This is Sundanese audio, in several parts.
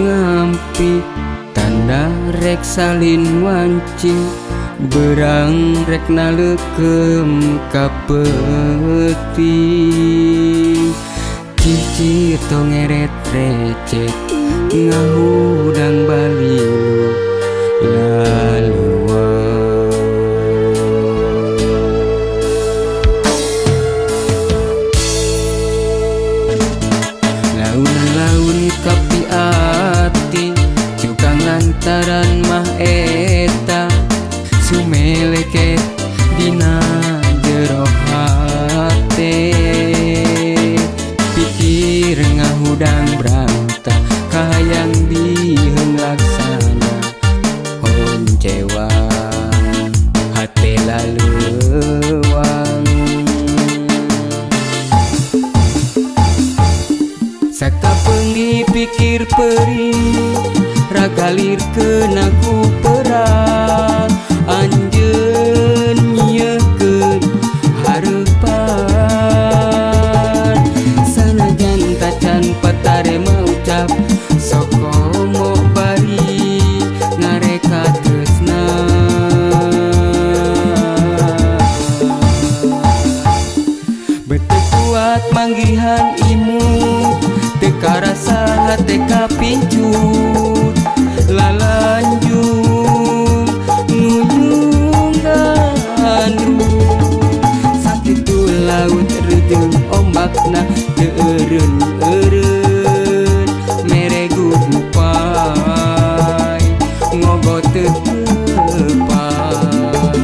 ngampi tanda rek salin wancing berang rek nalekem kapeti cicir to ngeret recet ngahudang balilu laluan laun-laun kapi ati juga ngantaran mah eta sumeleket dina jero hate pikir ngahudang beranta kayang diheung laksana honcewang hate laleuwang sakapeunggi pikir perih ragalir kena ku perang anjeun nyiekeun hareupan sanajan tacan patare maucap sokomo bari ngareka tresna beteu kuat manggihan imut teu karasa hate kapincut lalanjung nguyung gandrung sakitu laut rejeung ombakna teu eureun-eureun mere gupai ngogot teu tepat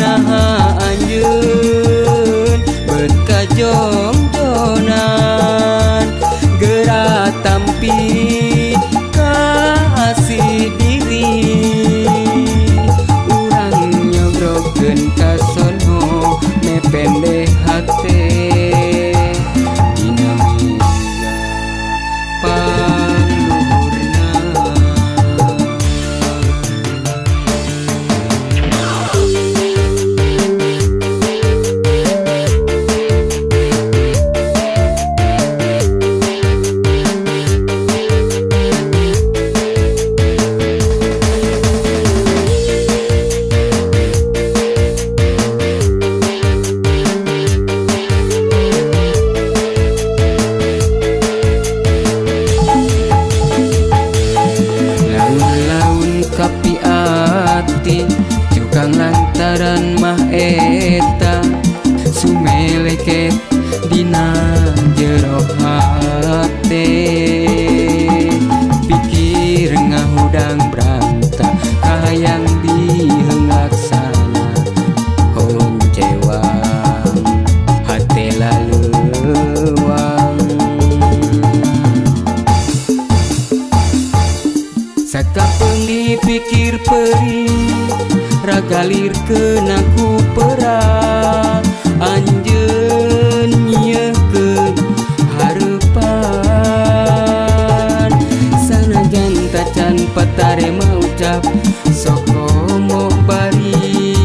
naha anjeun beut kajongjonan geura tampi kasih diri urang nyogrokeun ka sono mepende hate dina miga paluhurna kapi ati juga ngantaran mah eta sumeleket dina jero hate pikir ngahudang beranta kayang diheung laksana honcewang hate laleuwang sakapeunggi pikir perih ragalir kena ku perang anjeun nyiekeun hareupan sanajan tacan patare maucap sokomo bari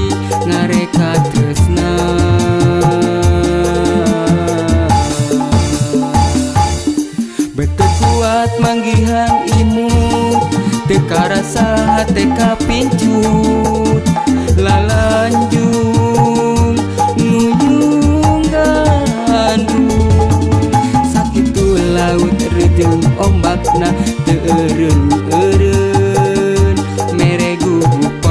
ngareka tresna beteu kuat manggihan imut teu karasa hate kapincut lalanjung nguyung gandrung sakitu laut rejeung ombakna teu eureun-eureun mere gupai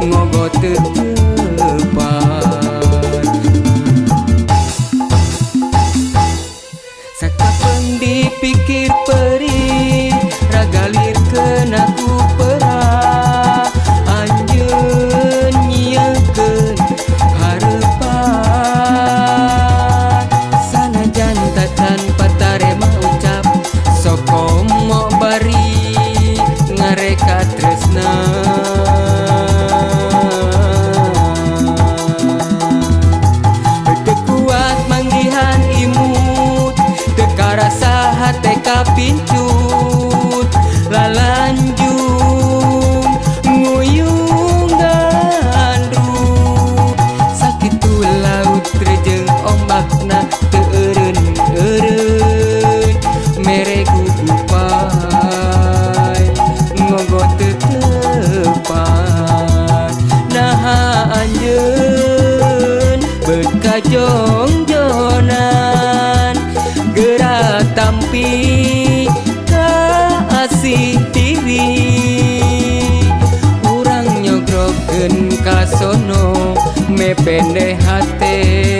ngogot teu tepat sakapeung dipikir perih ragalir kena ku perang anjeun nyiekeun hareupan sanajan tacan patare maucap sokomo bari ngareka tresna beteu kuat manggihan imut teu karasa hate kapincut lalanjung nguyung gandrung sakitu laut rejeung ombakna teu eureun-eureun mere gugupan bene hati